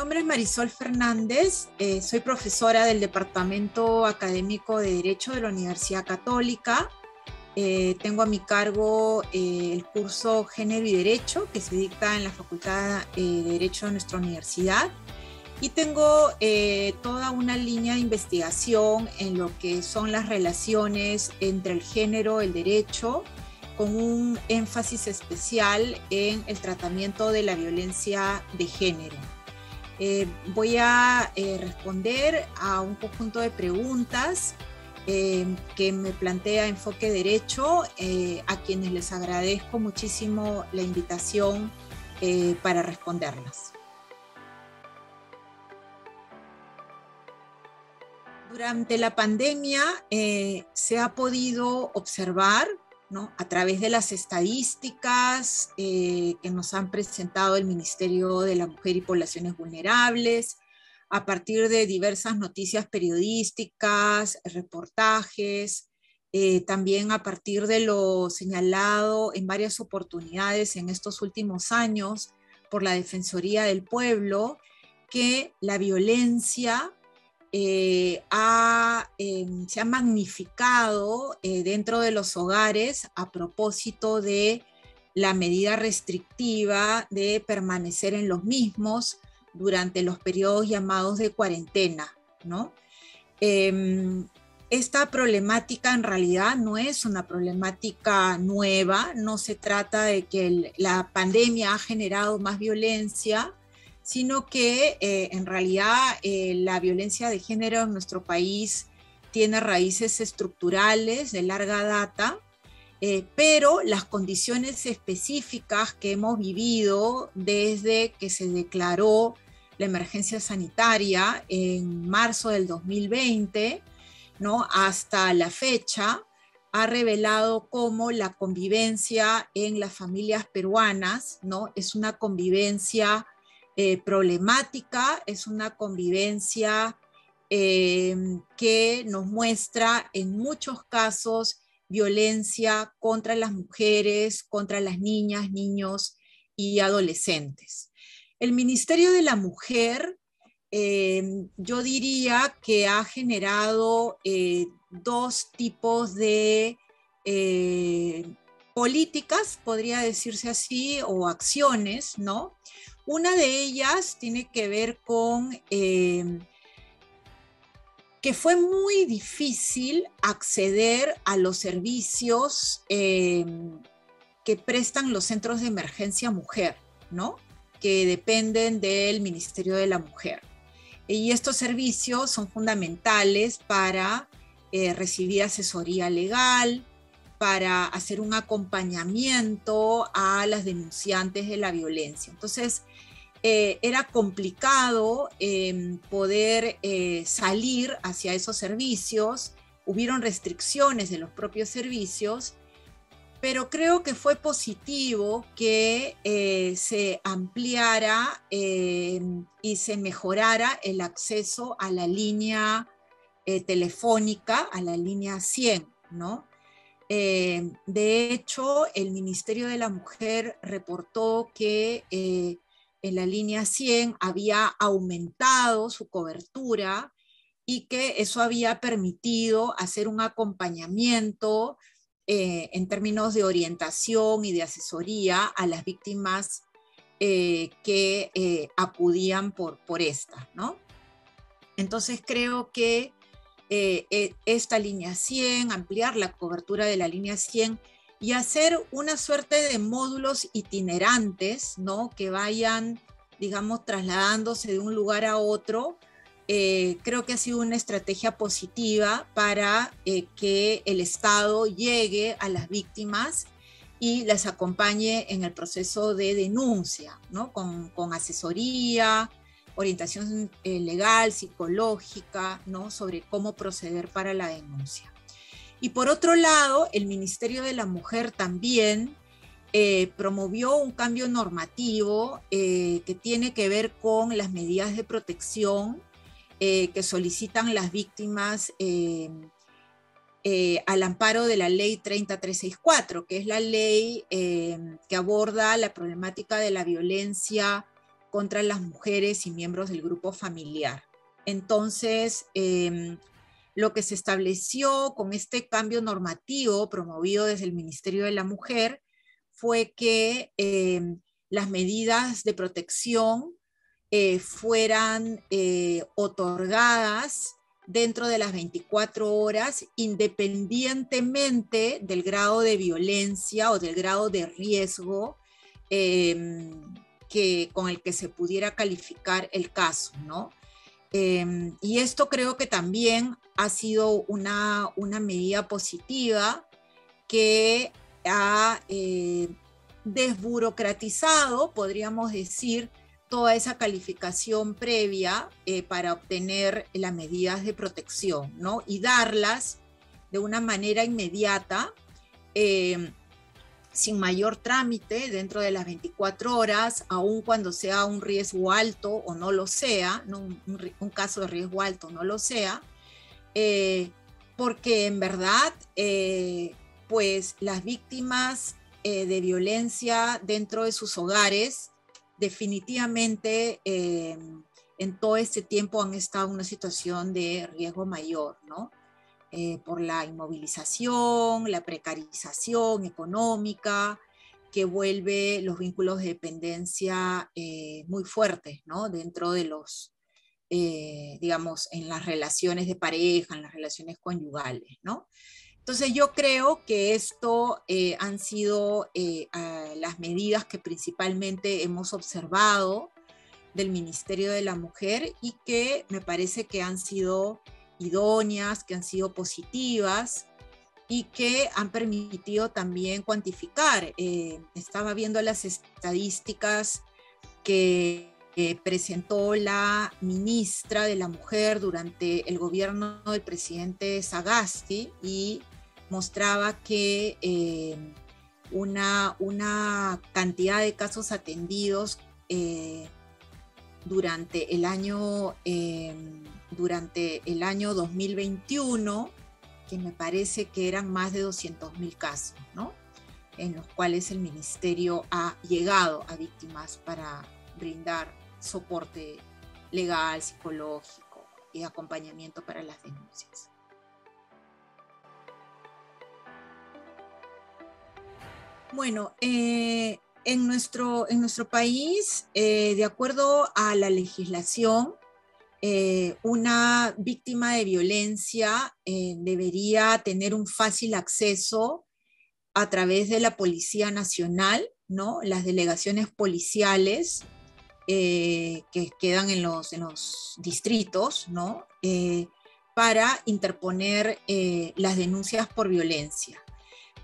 nombre es Marisol Fernández, soy profesora del Departamento Académico de Derecho de la Universidad Católica. Tengo a mi cargo el curso Género y Derecho, que se dicta en la Facultad de Derecho de nuestra universidad. Y tengo toda una línea de investigación en lo que son las relaciones entre el género, el derecho, con un énfasis especial en el tratamiento de la violencia de género. Voy a responder a un conjunto de preguntas que me plantea Enfoque Derecho, a quienes les agradezco muchísimo la invitación para responderlas. Durante la pandemia se ha podido observar, ¿no?, a través de las estadísticas que nos han presentado el Ministerio de la Mujer y Poblaciones Vulnerables, a partir de diversas noticias periodísticas, reportajes, también a partir de lo señalado en varias oportunidades en estos últimos años por la Defensoría del Pueblo, que la violencia se ha magnificado dentro de los hogares a propósito de la medida restrictiva de permanecer en los mismos durante los periodos llamados de cuarentena, ¿no? Esta problemática en realidad no es una problemática nueva, no se trata de que la pandemia ha generado más violencia, sino que en realidad la violencia de género en nuestro país tiene raíces estructurales de larga data, pero las condiciones específicas que hemos vivido desde que se declaró la emergencia sanitaria en marzo del 2020, ¿no?, hasta la fecha, ha revelado cómo la convivencia en las familias peruanas, ¿no?, es una convivencia problemática, es una convivencia que nos muestra en muchos casos violencia contra las mujeres, contra las niñas, niños y adolescentes. El Ministerio de la Mujer, yo diría que ha generado dos tipos de políticas, podría decirse así, o acciones, ¿no? Una de ellas tiene que ver con que fue muy difícil acceder a los servicios que prestan los centros de emergencia mujer, ¿no?, que dependen del Ministerio de la Mujer. Y estos servicios son fundamentales para recibir asesoría legal, para hacer un acompañamiento a las denunciantes de la violencia. Entonces, era complicado poder salir hacia esos servicios, hubieron restricciones de los propios servicios, pero creo que fue positivo que se ampliara y se mejorara el acceso a la línea telefónica, a la línea 100, ¿no? De hecho, el Ministerio de la Mujer reportó que en la línea 100 había aumentado su cobertura y que eso había permitido hacer un acompañamiento en términos de orientación y de asesoría a las víctimas que acudían por esta, ¿no? Entonces creo que esta línea 100, ampliar la cobertura de la línea 100 y hacer una suerte de módulos itinerantes, ¿no?, que vayan, digamos, trasladándose de un lugar a otro, creo que ha sido una estrategia positiva para que el Estado llegue a las víctimas y las acompañe en el proceso de denuncia, ¿no?, con asesoría, orientación legal, psicológica, ¿no?, sobre cómo proceder para la denuncia. Y por otro lado, el Ministerio de la Mujer también promovió un cambio normativo que tiene que ver con las medidas de protección que solicitan las víctimas al amparo de la ley 30364, que es la ley que aborda la problemática de la violencia contra las mujeres y miembros del grupo familiar. Entonces, lo que se estableció con este cambio normativo promovido desde el Ministerio de la Mujer fue que las medidas de protección fueran otorgadas dentro de las 24 horas, independientemente del grado de violencia o del grado de riesgo con el que se pudiera calificar el caso, ¿no? Y esto creo que también ha sido una medida positiva que ha desburocratizado, podríamos decir, toda esa calificación previa para obtener las medidas de protección, ¿no? Y darlas de una manera inmediata, sin mayor trámite, dentro de las 24 horas, aun cuando sea un riesgo alto o no lo sea, ¿no? Un caso de riesgo alto no lo sea, porque en verdad, pues las víctimas de violencia dentro de sus hogares definitivamente en todo este tiempo han estado en una situación de riesgo mayor, ¿no? Por la inmovilización, la precarización económica, que vuelve los vínculos de dependencia muy fuertes, ¿no? Dentro de los, digamos, en las relaciones de pareja, en las relaciones conyugales, ¿no? Entonces yo creo que esto han sido las medidas que principalmente hemos observado del Ministerio de la Mujer y que me parece que han sido idóneas, que han sido positivas y que han permitido también cuantificar. Estaba viendo las estadísticas que presentó la ministra de la Mujer durante el gobierno del presidente Sagasti y mostraba que una cantidad de casos atendidos durante el año 2021, que me parece que eran más de 200.000 casos, ¿no? En los cuales el ministerio ha llegado a víctimas para brindar soporte legal, psicológico y acompañamiento para las denuncias. Bueno, en nuestro país, de acuerdo a la legislación, una víctima de violencia debería tener un fácil acceso a través de la Policía Nacional, ¿no? Las delegaciones policiales que quedan en los distritos, ¿no? Para interponer las denuncias por violencia.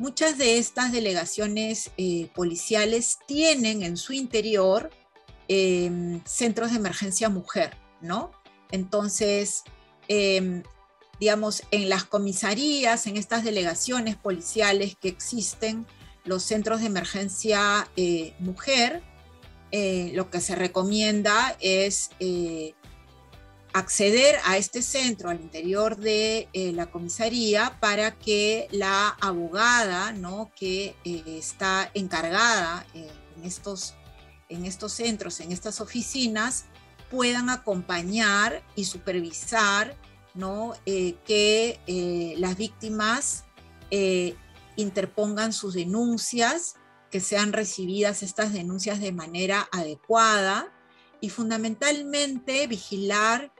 Muchas de estas delegaciones policiales tienen en su interior centros de emergencia mujer, ¿no? Entonces, digamos, en las comisarías, en estas delegaciones policiales que existen, los centros de emergencia mujer, lo que se recomienda es acceder a este centro al interior de la comisaría para que la abogada, ¿no? que está encargada en estos centros, en estas oficinas, puedan acompañar y supervisar, ¿no? Que las víctimas interpongan sus denuncias, que sean recibidas estas denuncias de manera adecuada y fundamentalmente vigilar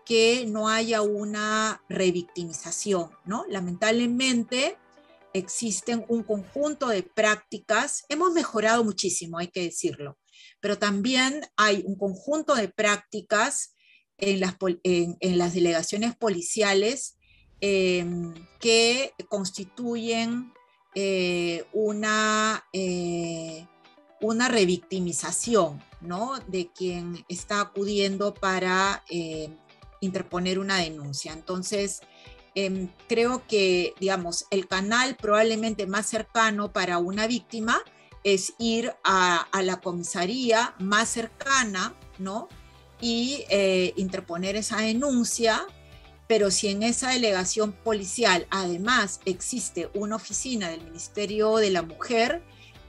que no haya una revictimización, ¿no? Lamentablemente existen un conjunto de prácticas, hemos mejorado muchísimo, hay que decirlo, pero también hay un conjunto de prácticas en las delegaciones policiales que constituyen una revictimización, ¿no? De quien está acudiendo para interponer una denuncia. Entonces, creo que, digamos, el canal probablemente más cercano para una víctima es ir a la comisaría más cercana, ¿no? Y interponer esa denuncia, pero si en esa delegación policial además existe una oficina del Ministerio de la Mujer,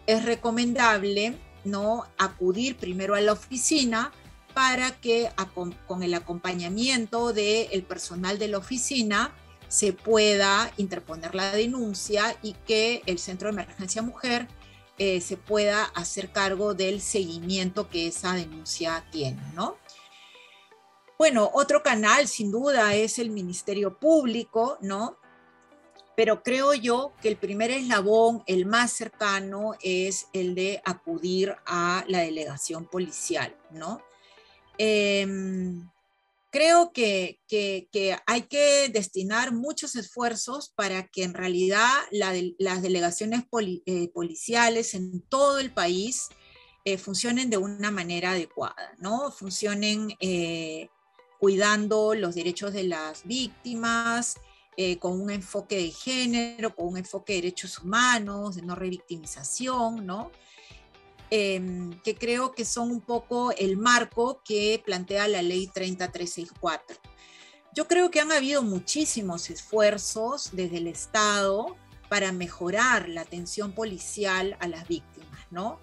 es recomendable ¿no?, acudir primero a la oficina para que con el acompañamiento del personal de la oficina se pueda interponer la denuncia y que el Centro de Emergencia Mujer se pueda hacer cargo del seguimiento que esa denuncia tiene, ¿no? Bueno, otro canal sin duda es el Ministerio Público, ¿no? Pero creo yo que el primer eslabón, el más cercano, es el de acudir a la delegación policial, ¿no? Creo que hay que destinar muchos esfuerzos para que en realidad las delegaciones policiales en todo el país funcionen de una manera adecuada, ¿no? Funcionen cuidando los derechos de las víctimas, con un enfoque de género, con un enfoque de derechos humanos, de no revictimización, ¿no? Que creo que son un poco el marco que plantea la ley 30364. Yo creo que han habido muchísimos esfuerzos desde el Estado para mejorar la atención policial a las víctimas, ¿no?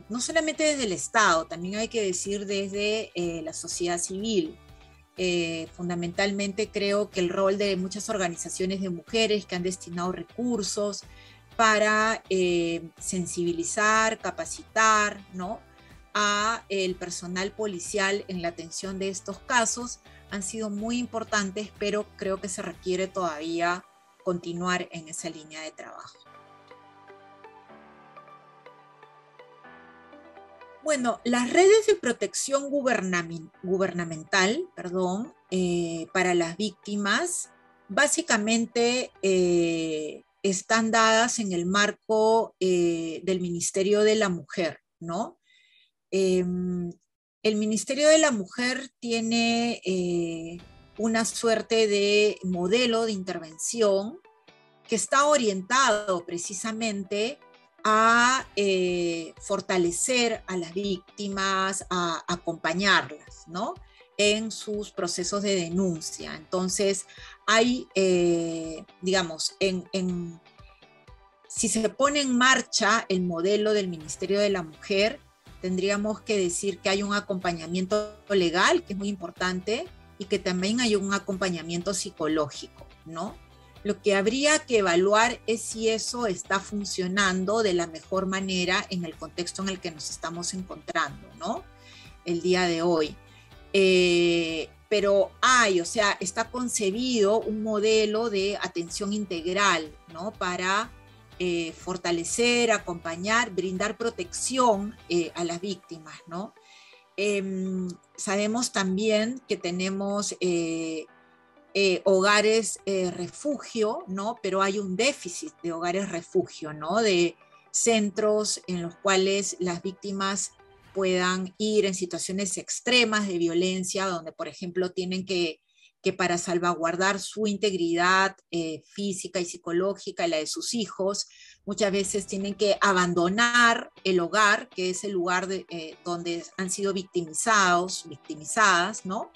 No solamente desde el Estado, también hay que decir desde la sociedad civil. Fundamentalmente creo que el rol de muchas organizaciones de mujeres que han destinado recursos para sensibilizar, capacitar, ¿no?, a el personal policial en la atención de estos casos han sido muy importantes, pero creo que se requiere todavía continuar en esa línea de trabajo. Bueno, las redes de protección gubernamental, para las víctimas, básicamente están dadas en el marco del Ministerio de la Mujer, ¿no? El Ministerio de la Mujer tiene una suerte de modelo de intervención que está orientado precisamente a fortalecer a las víctimas, a acompañarlas, ¿no?, en sus procesos de denuncia. Entonces, hay, digamos, si se pone en marcha el modelo del Ministerio de la Mujer, tendríamos que decir que hay un acompañamiento legal, que es muy importante, y que también hay un acompañamiento psicológico, ¿no? Lo que habría que evaluar es si eso está funcionando de la mejor manera en el contexto en el que nos estamos encontrando, ¿no?, el día de hoy. Pero está concebido un modelo de atención integral, ¿no?, para fortalecer, acompañar, brindar protección a las víctimas, ¿no? Sabemos también que tenemos hogares refugio, ¿no?, pero hay un déficit de hogares refugio, ¿no?, de centros en los cuales las víctimas puedan ir en situaciones extremas de violencia, donde, por ejemplo, tienen que para salvaguardar su integridad física y psicológica y la de sus hijos, muchas veces tienen que abandonar el hogar, que es el lugar donde han sido victimizadas, ¿no?,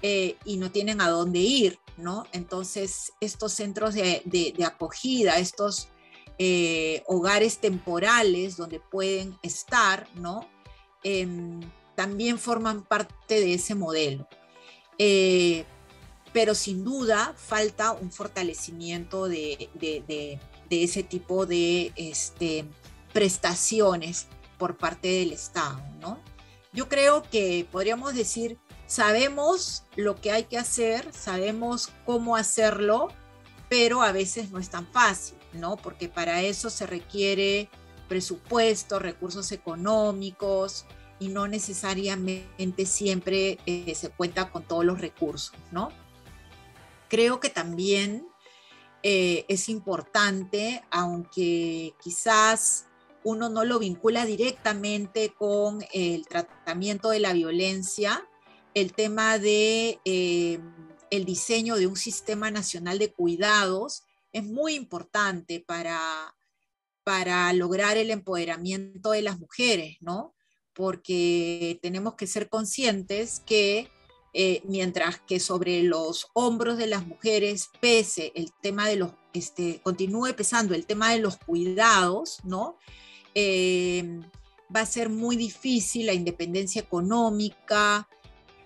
y no tienen a dónde ir, ¿no? Entonces, estos centros de acogida, estos hogares temporales donde pueden estar, ¿no?, también forman parte de ese modelo. Pero sin duda falta un fortalecimiento de ese tipo de prestaciones por parte del Estado, ¿no? Yo creo que podríamos decir, sabemos lo que hay que hacer, sabemos cómo hacerlo, pero a veces no es tan fácil, ¿no? Porque para eso se requiere presupuesto, recursos económicos, y no necesariamente siempre se cuenta con todos los recursos, ¿no? Creo que también es importante, aunque quizás uno no lo vincula directamente con el tratamiento de la violencia, el tema de el diseño de un sistema nacional de cuidados es muy importante para lograr el empoderamiento de las mujeres, ¿no? Porque tenemos que ser conscientes que mientras que sobre los hombros de las mujeres pese el tema de los, continúe pesando el tema de los cuidados, ¿no? va a ser muy difícil la independencia económica,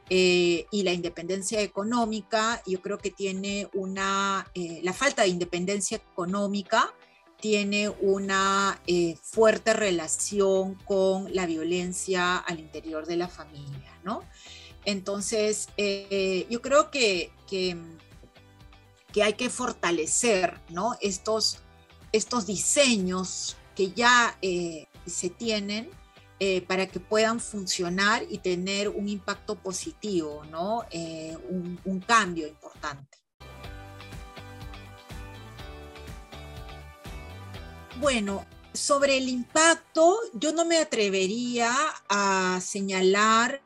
y la independencia económica, yo creo que tiene la falta de independencia económica tiene una fuerte relación con la violencia al interior de la familia, ¿no? Entonces, yo creo que hay que fortalecer, ¿no? estos diseños que ya se tienen, para que puedan funcionar y tener un impacto positivo, ¿no? Un cambio importante. Bueno, sobre el impacto, yo no me atrevería a señalar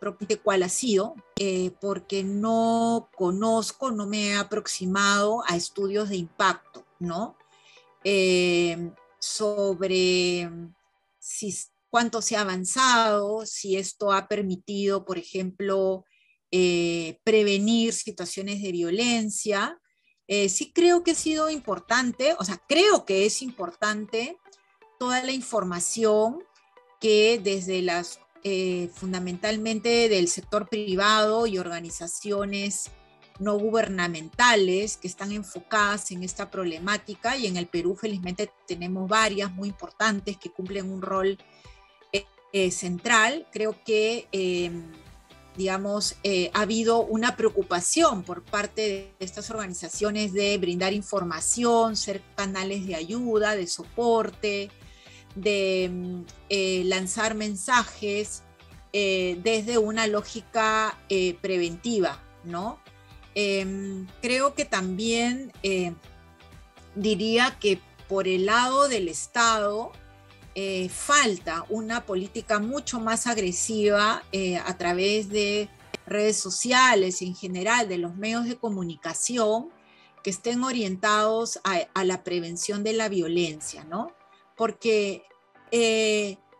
propiamente cuál ha sido, porque no conozco, no me he aproximado a estudios de impacto, ¿no? Sobre cuánto se ha avanzado, si esto ha permitido, por ejemplo, prevenir situaciones de violencia. Sí creo que ha sido importante, o sea, creo que es importante toda la información que desde fundamentalmente del sector privado y organizaciones no gubernamentales que están enfocadas en esta problemática, y en el Perú felizmente tenemos varias muy importantes que cumplen un rol central. Creo que ha habido una preocupación por parte de estas organizaciones de brindar información, ser canales de ayuda, de soporte, de lanzar mensajes desde una lógica preventiva, ¿no? Creo que también diría que por el lado del Estado falta una política mucho más agresiva a través de redes sociales, en general de los medios de comunicación, que estén orientados a la prevención de la violencia, ¿no? Porque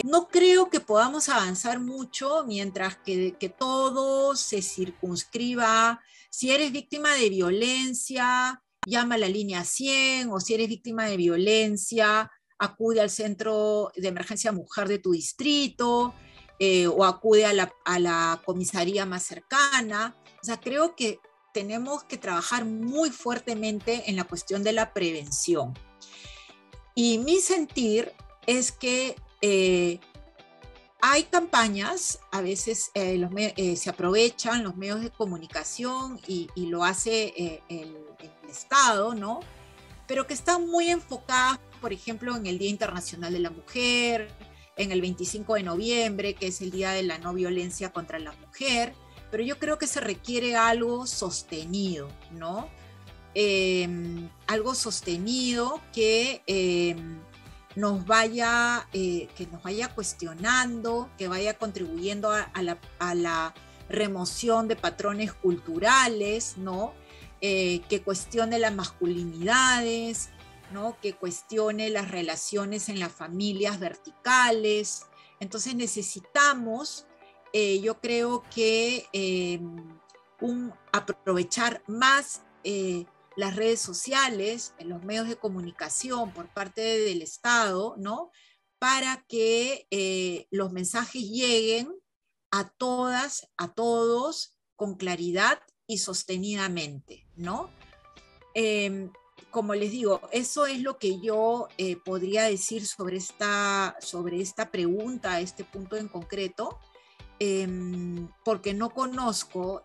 no creo que podamos avanzar mucho mientras que todo se circunscriba. Si eres víctima de violencia, llama a la línea 100, o si eres víctima de violencia, acude al centro de emergencia mujer de tu distrito, o acude a la comisaría más cercana. O sea, creo que tenemos que trabajar muy fuertemente en la cuestión de la prevención. Y mi sentir es que hay campañas, a veces se aprovechan los medios de comunicación y lo hace el Estado, ¿no? Pero que están muy enfocadas, por ejemplo, en el Día Internacional de la Mujer, en el 25 de noviembre, que es el Día de la No Violencia contra la Mujer, pero yo creo que se requiere algo sostenido, ¿no? Algo sostenido que nos vaya cuestionando, que vaya contribuyendo a la remoción de patrones culturales, ¿no? Que cuestione las masculinidades, ¿no? Que cuestione las relaciones en las familias verticales. Entonces necesitamos, yo creo que aprovechar más las redes sociales, en los medios de comunicación por parte del Estado, ¿no? Para que los mensajes lleguen a todas, a todos, con claridad y sostenidamente, ¿no? Como les digo, eso es lo que yo podría decir sobre esta pregunta, este punto en concreto, porque no conozco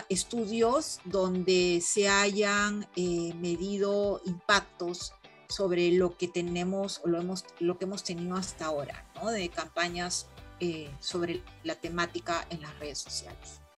estudios donde se hayan medido impactos sobre lo que tenemos o lo que hemos tenido hasta ahora, ¿no? De campañas sobre la temática en las redes sociales.